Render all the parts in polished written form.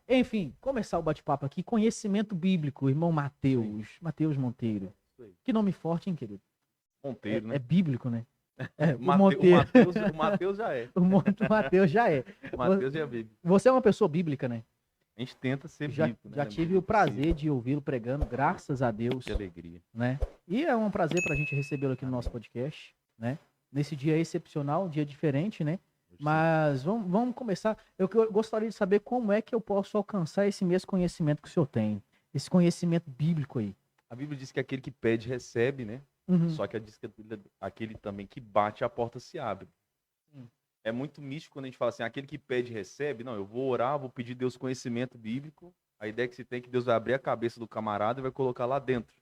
Enfim, começar o bate-papo aqui. Conhecimento bíblico, irmão Mateus Monteiro. Isso aí. Que nome forte, hein, querido? Monteiro, É né? bíblico, né? É, o O Monteiro. Mateus já é. O Mateus já é. O Mateus já é bíblico. Você é uma pessoa bíblica, né? A gente tenta ser Já, bíblico, né? já na tive medida o do possível. prazer de ouvi-lo pregando, graças a Deus, Que alegria. né? E é um prazer pra gente recebê-lo aqui no nosso podcast, né? Nesse dia excepcional, um dia diferente, né? Mas vamos começar. Eu gostaria de saber como é que eu posso alcançar esse mesmo conhecimento que o senhor tem. Esse conhecimento bíblico aí. A Bíblia diz que aquele que pede, recebe, né? Uhum. Só que diz que aquele também que bate, a porta se abre. Sim. É muito místico quando a gente fala assim, aquele que pede, recebe. Não, eu vou orar, vou pedir a Deus conhecimento bíblico. A ideia que se tem é que Deus vai abrir a cabeça do camarada e vai colocar lá dentro.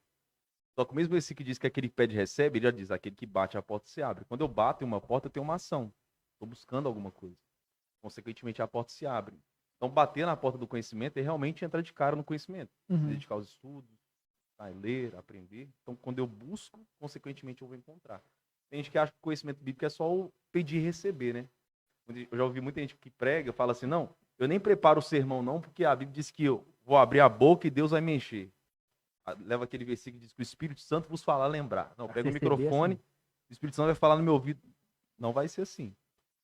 Só que o mesmo esse que diz que aquele que pede, recebe, ele já diz, aquele que bate, a porta se abre. Quando eu bato em uma porta, eu tenho uma ação. Estou buscando alguma coisa. Consequentemente, a porta se abre. Então, bater na porta do conhecimento é realmente entrar de cara no conhecimento. Uhum. Dedicar aos estudos, ler, aprender. Então, quando eu busco, consequentemente, eu vou encontrar. Tem gente que acha que o conhecimento bíblico é só o pedir e receber, né? Eu já ouvi muita gente que prega, fala assim, não, eu nem preparo o sermão não, porque a Bíblia diz que eu vou abrir a boca e Deus vai me encher. Leva aquele versículo que diz que o Espírito Santo vos falar lembrar. Não, pega o microfone, Assim. o Espírito Santo vai falar no meu ouvido. Não vai ser assim.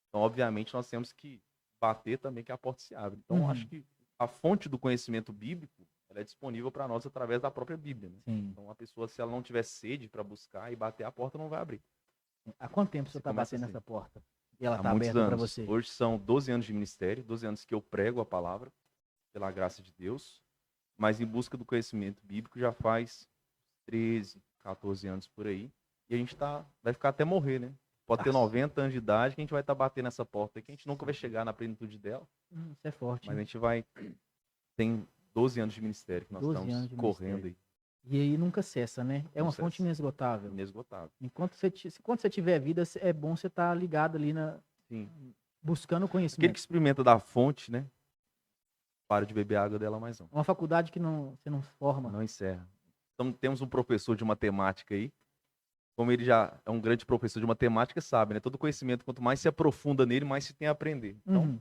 Então, obviamente, nós temos que bater também que a porta se abre. Então, acho que a fonte do conhecimento bíblico ela é disponível para nós através da própria Bíblia. Né? Então, a pessoa, se ela não tiver sede para buscar e bater a porta, não vai abrir. Há quanto tempo você está batendo assim. nessa porta? E ela Há está muitos aberta para anos. você? Hoje são 12 anos de ministério, 12 anos que eu prego a palavra, pela graça de Deus, mas em busca do conhecimento bíblico já faz 13, 14 anos por aí. E a gente vai ficar até morrer, né? Pode ter 90 anos de idade que a gente vai estar batendo nessa porta que a gente nunca vai chegar na plenitude dela. Isso é forte. Mas a gente vai... Tem 12 anos de ministério que nós estamos correndo aí. E aí nunca cessa, né? É uma fonte inesgotável. Inesgotável. Enquanto você tiver vida, é bom você estar ligado ali buscando conhecimento. Aquele que experimenta da fonte, né? Para de beber água dela mais não. Uma faculdade que você não forma. Não encerra. Então temos um professor de matemática aí. Como ele já é um grande professor de matemática, sabe, né? Todo conhecimento, quanto mais se aprofunda nele, mais se tem a aprender. Então,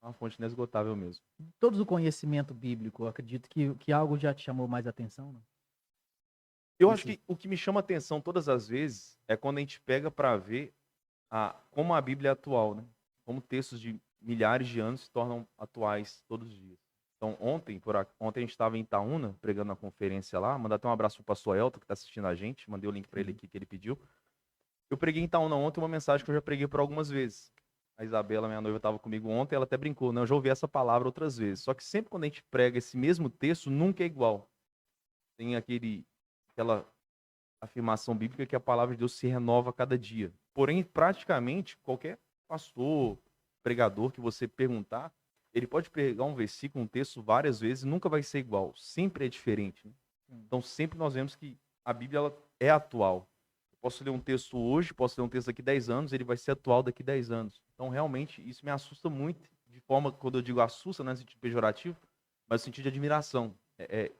é uma fonte inesgotável mesmo. Todo o conhecimento bíblico, eu acredito que algo já te chamou mais atenção, não? Eu acho que o que me chama atenção todas as vezes é quando a gente pega para ver como a Bíblia é atual, né? Como textos de milhares de anos se tornam atuais todos os dias. Então, ontem a gente estava em Itaúna, pregando na conferência lá. Mandar até um abraço pro pastor Elton, que está assistindo a gente. Mandei o link para ele aqui que ele pediu. Eu preguei em Itaúna ontem uma mensagem que eu já preguei por algumas vezes. A Isabela, minha noiva, estava comigo ontem, ela até brincou, né? Eu já ouvi essa palavra outras vezes. Só que sempre quando a gente prega esse mesmo texto, nunca é igual. Tem aquela afirmação bíblica que a palavra de Deus se renova a cada dia. Porém, praticamente, qualquer pastor, pregador que você perguntar, ele pode pegar um versículo, um texto várias vezes, nunca vai ser igual. Sempre é diferente. Né? Então, sempre nós vemos que a Bíblia ela é atual. Eu posso ler um texto hoje, posso ler um texto daqui 10 anos, ele vai ser atual daqui 10 anos. Então, realmente, isso me assusta muito, de forma, quando eu digo assusta, não é no sentido pejorativo, mas no sentido de admiração. É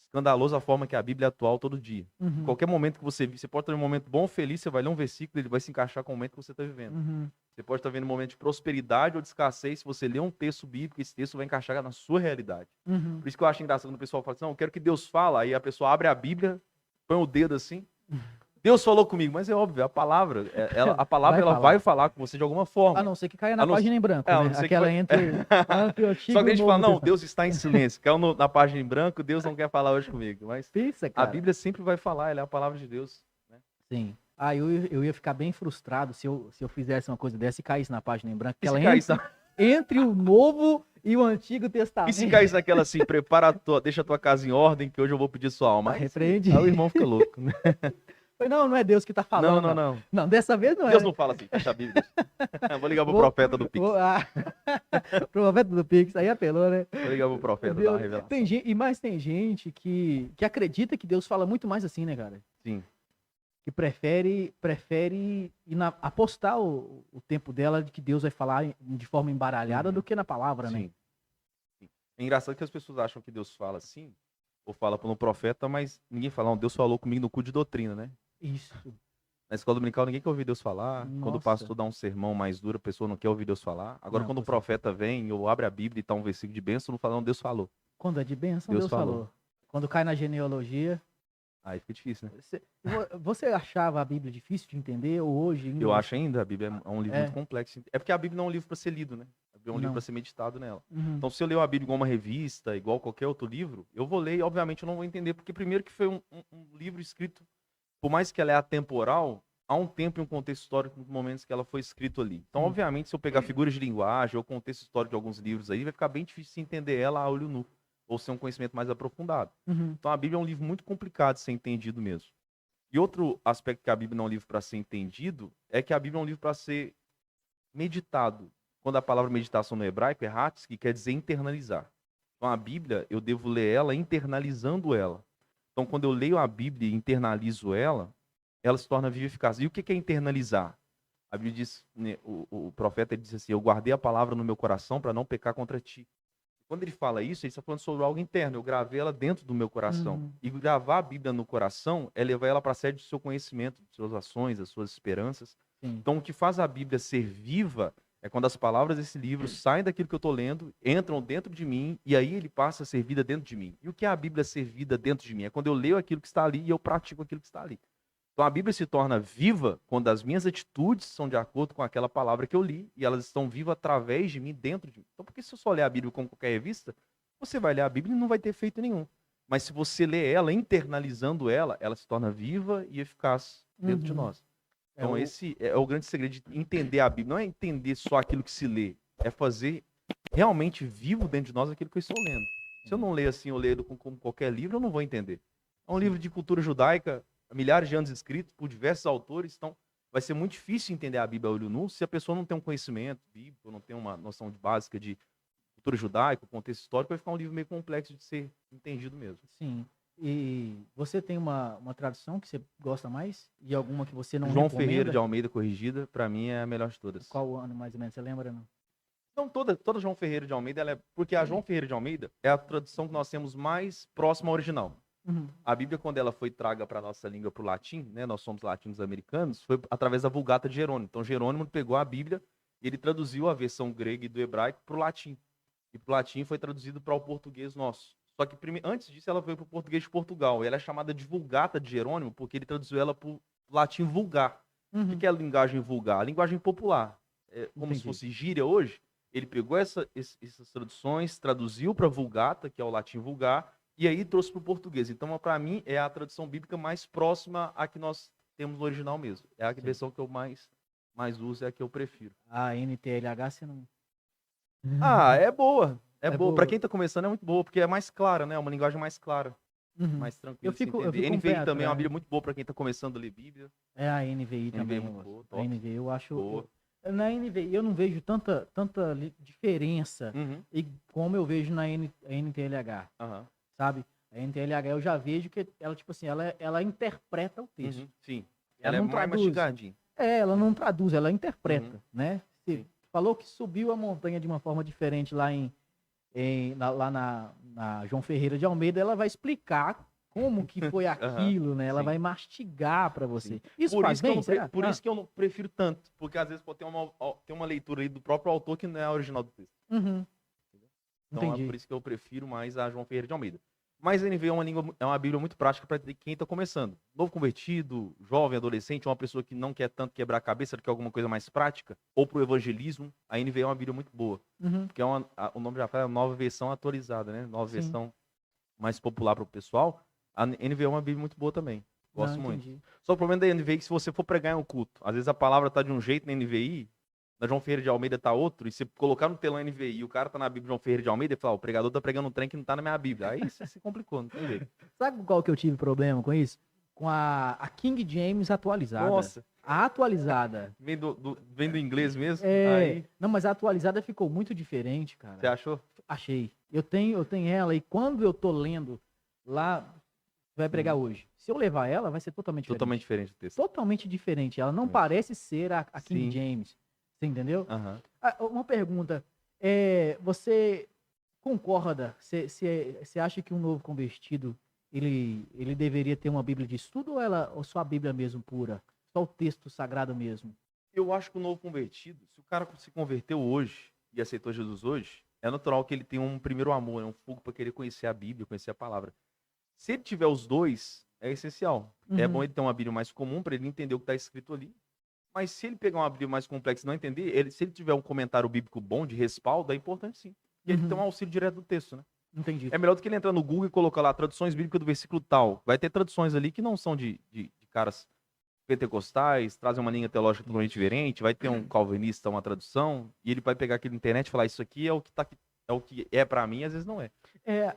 escandaloso a forma que a Bíblia é atual todo dia. Em qualquer momento que você pode estar em um momento bom ou feliz, você vai ler um versículo, ele vai se encaixar com o momento que você está vivendo. Você pode estar vendo um momento de prosperidade ou de escassez, se você ler um texto bíblico, esse texto vai encaixar na sua realidade. Por isso que eu acho engraçado quando o pessoal fala assim, não, eu quero que Deus fala, aí a pessoa abre a Bíblia, põe o dedo assim, Deus falou comigo, mas é óbvio, a palavra vai falar com você de alguma forma. A não ser que caia na página em branco, né? Aquela entre o Antigo Só que a gente fala, não, Testamento. Deus está em silêncio, caiu na página em branco, Deus não quer falar hoje comigo. Mas a Bíblia sempre vai falar, ela é a palavra de Deus. Né? Sim. Eu ia ficar bem frustrado se eu fizesse uma coisa dessa e caísse na página em branco. E ela se entre o Novo e o Antigo Testamento. E se caísse naquela assim, deixa a tua casa em ordem, que hoje eu vou pedir sua alma. Repreende. Aí o irmão fica louco, né? Não é Deus que tá falando. Não. Não, dessa vez não é. Deus não fala assim, fecha a Bíblia. Vou ligar pro profeta do Pix. Pro profeta do Pix, aí apelou, né? Vou ligar pro profeta da revelação. Mas tem gente que acredita que Deus fala muito mais assim, né, cara? Sim. Que prefere apostar o tempo dela de que Deus vai falar de forma embaralhada do que na palavra, né? Sim. É engraçado que as pessoas acham que Deus fala assim, ou fala para um profeta, mas ninguém fala, não, Deus falou comigo no cu de doutrina, né? Isso. Na escola dominical ninguém quer ouvir Deus falar. Quando o Nossa. pastor dá um sermão mais duro, a pessoa não quer ouvir Deus falar. Agora, Não, quando o com certeza. profeta vem ou abre a Bíblia e tá um versículo de bênção, não fala, não, Deus falou. Quando é de bênção, Deus Deus falou. Quando cai na genealogia. Aí fica difícil, né? Você achava a Bíblia difícil de entender ou hoje ainda? Eu acho ainda, a Bíblia é um livro É. muito complexo. É porque a Bíblia não é um livro para ser lido, né? A Bíblia é um livro Não. para ser meditado nela. Uhum. Então, se eu ler a Bíblia igual uma revista, igual qualquer outro livro, eu vou ler e, obviamente, eu não vou entender. Porque, primeiro, que foi um livro escrito, por mais que ela é atemporal, há um tempo e um contexto histórico nos momentos que ela foi escrita ali. Então, obviamente, se eu pegar figuras de linguagem ou contexto histórico de alguns livros aí, vai ficar bem difícil de entender ela a olho nu, ou ser um conhecimento mais aprofundado. Uhum. Então, a Bíblia é um livro muito complicado de ser entendido mesmo. E outro aspecto que a Bíblia não é um livro para ser entendido é que a Bíblia é um livro para ser meditado. Quando a palavra meditação no hebraico é hatz, que quer dizer internalizar. Então, a Bíblia, eu devo ler ela internalizando ela. Então, quando eu leio a Bíblia e internalizo ela, ela se torna viva e eficaz. E o que é internalizar? A Bíblia diz, né, o profeta ele diz assim, eu guardei a palavra no meu coração para não pecar contra ti. Quando ele fala isso, ele está falando sobre algo interno. Eu gravei ela dentro do meu coração. Uhum. E gravar a Bíblia no coração é levar ela para a sede do seu conhecimento, das suas ações, das suas esperanças. Sim. Então, o que faz a Bíblia ser viva é quando as palavras desse livro saem daquilo que eu estou lendo, entram dentro de mim, e aí ele passa a ser vida dentro de mim. E o que é a Bíblia ser vida dentro de mim? É quando eu leio aquilo que está ali e eu pratico aquilo que está ali. Então, a Bíblia se torna viva quando as minhas atitudes são de acordo com aquela palavra que eu li, e elas estão vivas através de mim, dentro de mim. Então, porque se eu só ler a Bíblia como qualquer revista, você vai ler a Bíblia e não vai ter efeito nenhum. Mas se você lê ela, internalizando ela, ela se torna viva e eficaz dentro de nós. Então, esse é o grande segredo de entender a Bíblia. Não é entender só aquilo que se lê, é fazer realmente vivo dentro de nós aquilo que eu estou lendo. Se eu não ler assim, eu ler como qualquer livro, eu não vou entender. É um livro de cultura judaica, há milhares de anos escrito por diversos autores, então vai ser muito difícil entender a Bíblia a olho nu se a pessoa não tem um conhecimento bíblico, não tem uma noção básica de cultura judaica, contexto histórico, vai ficar um livro meio complexo de ser entendido mesmo. Sim. E você tem uma tradução que você gosta mais? E alguma que você não João recomenda? Ferreira de Almeida corrigida, para mim é a melhor de todas. Qual ano, mais ou menos? Você lembra, não? Então, toda João Ferreira de Almeida, porque a João Ferreira de Almeida é a tradução que nós temos mais próxima ao original. Uhum. A Bíblia, quando ela foi traga para a nossa língua, para o latim, né, nós somos latinos americanos, foi através da Vulgata de Jerônimo. Então, Jerônimo pegou a Bíblia e ele traduziu a versão grega e do hebraico para o latim. E para o latim foi traduzido para o português nosso. Só que antes disso ela veio para o português de Portugal. E ela é chamada de Vulgata de Jerônimo porque ele traduziu ela para o latim vulgar. Uhum. O que é a linguagem vulgar? A linguagem popular. É como Entendi. se fosse gíria hoje. Ele pegou essas traduções, traduziu para Vulgata, que é o latim vulgar, e aí trouxe para o português. Então, para mim, é a tradução bíblica mais próxima à que nós temos no original mesmo. É a versão que eu mais uso, é a que eu prefiro. A NTLH você não... Ah, é boa. É boa. boa. Para quem está começando é muito boa, porque é mais clara, né? É uma linguagem mais clara, Uhum. mais tranquila Eu fico de se entender. com o NVI pé também é uma atrás. Bíblia muito boa para quem está começando a ler Bíblia. É a NVI NVI também. é muito boa, top. A NVI eu acho... Boa. Na NVI eu não vejo tanta diferença Uhum. e como eu vejo na NTLH, Aham. sabe? A NTLH eu já vejo que ela, tipo assim, ela interpreta o texto. Uhum. Sim. Ela Ela é não mais traduz. mastigadinha. Ela não traduz, ela interpreta, Uhum. né? Você Sim. falou que subiu a montanha de uma forma diferente lá lá na João Ferreira de Almeida, ela vai explicar como que foi aquilo, né? Ela Sim. vai mastigar para você. Sim. Isso Por faz isso que eu bem, não será? por isso que eu não prefiro tanto, porque às vezes pode ter uma leitura aí do próprio autor que não é a original do texto. Uhum. Então Entendi. é por isso que eu prefiro mais a João Ferreira de Almeida. Mas a NVI é uma Bíblia muito prática para quem está começando. Novo convertido, jovem, adolescente, uma pessoa que não quer tanto quebrar a cabeça, quer alguma coisa mais prática, ou para o evangelismo, a NVI é uma Bíblia muito boa. Uhum. Porque o nome já fala, é uma nova versão atualizada, né? Nova Sim. versão mais popular para o pessoal. A NVI é uma Bíblia muito boa também. Gosto Não, muito. entendi. Só o problema da NVI é que se você for pregar em um culto, às vezes a palavra tá de um jeito na NVI, na João Ferreira de Almeida tá outro, e você colocar no telão NVI e o cara tá na Bíblia João Ferreira de Almeida, e fala, o pregador tá pregando um trem que não tá na minha Bíblia. Aí você se complicou, não tem jeito. Sabe qual que eu tive problema com isso? Com a King James atualizada. Nossa, A atualizada. vem do inglês mesmo? É, Aí, não, mas a atualizada ficou muito diferente, cara. você achou? Achei. Eu tenho ela e quando eu tô lendo lá, vai pregar hoje. Se eu levar ela, vai ser totalmente diferente. Totalmente diferente o texto. Totalmente diferente. Ela não Sim. parece ser a King Sim. James. Você entendeu? Aham. Uma pergunta. Você concorda? Você acha que um novo convertido ele deveria ter uma Bíblia de estudo ou só a Bíblia mesmo pura? Só o texto sagrado mesmo. Eu acho que o novo convertido, se o cara se converteu hoje e aceitou Jesus hoje, é natural que ele tenha um primeiro amor, né? Um fogo para querer conhecer a Bíblia, conhecer a palavra. Se ele tiver os dois, é essencial. É bom ele ter uma Bíblia mais comum para ele entender o que está escrito ali. Mas se ele pegar uma Bíblia mais complexa e não entender, se ele tiver um comentário bíblico bom, de respaldo, é importante sim. Porque ele tem um auxílio direto do texto, né? Entendi. É melhor do que ele entrar no Google e colocar lá traduções bíblicas do versículo tal. Vai ter traduções ali que não são de caras pentecostais, trazem uma linha teológica totalmente diferente, vai ter um calvinista, uma tradução, e ele vai pegar aqui na internet e falar, isso aqui é o que é para mim, às vezes não é.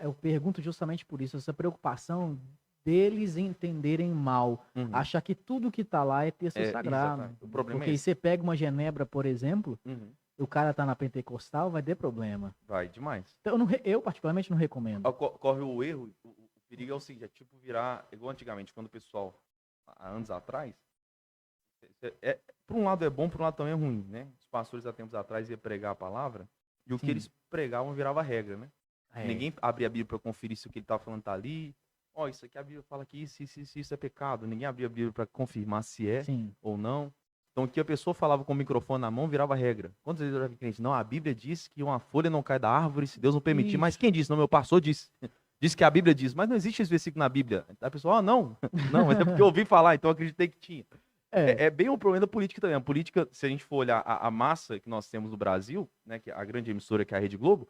Eu pergunto justamente por isso, essa preocupação deles entenderem mal, achar que tudo que tá lá é texto sagrado. Exatamente. O problema porque é você pega uma Genebra, por exemplo, Uhum. o cara tá na pentecostal, vai ter problema. Vai demais. Então, eu particularmente não recomendo. Corre o erro, o perigo é o seguinte, é tipo virar, igual antigamente, quando o pessoal, há anos atrás, por um lado é bom, por um lado também é ruim, né? Os pastores há tempos atrás iam pregar a palavra, e o que eles pregavam virava regra, né? Ninguém abria a Bíblia para conferir se o que ele estava falando tá ali. Isso aqui a Bíblia fala que isso é pecado. Ninguém abria a Bíblia para confirmar se é ou não. Então, o que a pessoa falava com o microfone na mão virava regra. Quantas vezes eu já vi cliente? Não, a Bíblia diz que uma folha não cai da árvore se Deus não permitir. Mas quem disse? Não, meu pastor disse. Diz que a Bíblia diz. Mas não existe esse versículo na Bíblia. A pessoa, não. Não, mas é porque eu ouvi falar, então eu acreditei que tinha. É bem um problema da política também. A política, se a gente for olhar a massa que nós temos no Brasil, né, que é a grande emissora que é a Rede Globo,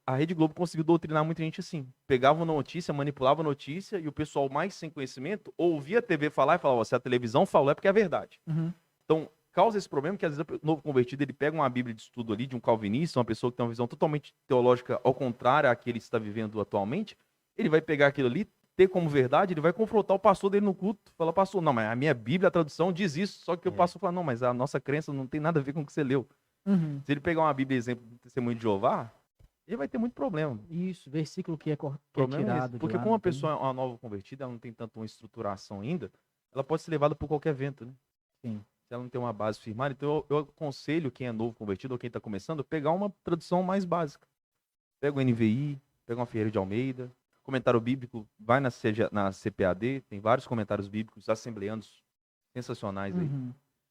a Rede Globo conseguiu doutrinar muita gente assim. Pegava uma notícia, manipulava a notícia, e o pessoal mais sem conhecimento ouvia a TV falar e falava, se a televisão falou é porque é verdade. Então, causa esse problema que às vezes o novo convertido ele pega uma Bíblia de estudo ali de um calvinista, uma pessoa que tem uma visão totalmente teológica ao contrário à que ele está vivendo atualmente, ele vai pegar aquilo ali, ter como verdade, ele vai confrontar o pastor dele no culto, fala, pastor, não, mas a minha Bíblia, a tradução diz isso, só que o pastor fala, não, mas a nossa crença não tem nada a ver com o que você leu. Se ele pegar uma Bíblia, exemplo, do Testemunho de Jeová, ele vai ter muito problema. Isso, versículo que é tirado. Porque como a pessoa é uma nova convertida, ela não tem tanto uma estruturação ainda, ela pode ser levada por qualquer vento, né? Sim. Se ela não tem uma base firmada, então eu aconselho quem é novo convertido ou quem está começando, pegar uma tradução mais básica. Pega o NVI, pega uma Ferreira de Almeida, comentário bíblico, vai na CPAD, tem vários comentários bíblicos assembleanos sensacionais aí.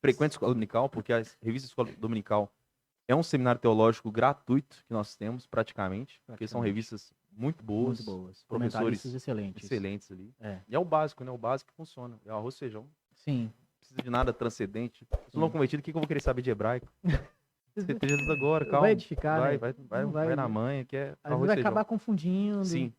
Frequente Escola Dominical, porque a revista Escola Dominical é um seminário teológico gratuito que nós temos praticamente, porque são revistas muito boas. Professores excelentes ali. E é o básico, né? O básico que funciona. É o arroz e feijão. Sim. Não precisa de nada transcendente. Se eu não convertido, o que eu vou querer saber de hebraico? Você tem Jesus agora, calma. Vai edificar, vai na manha, que é às vezes vai acabar confundindo. Sim.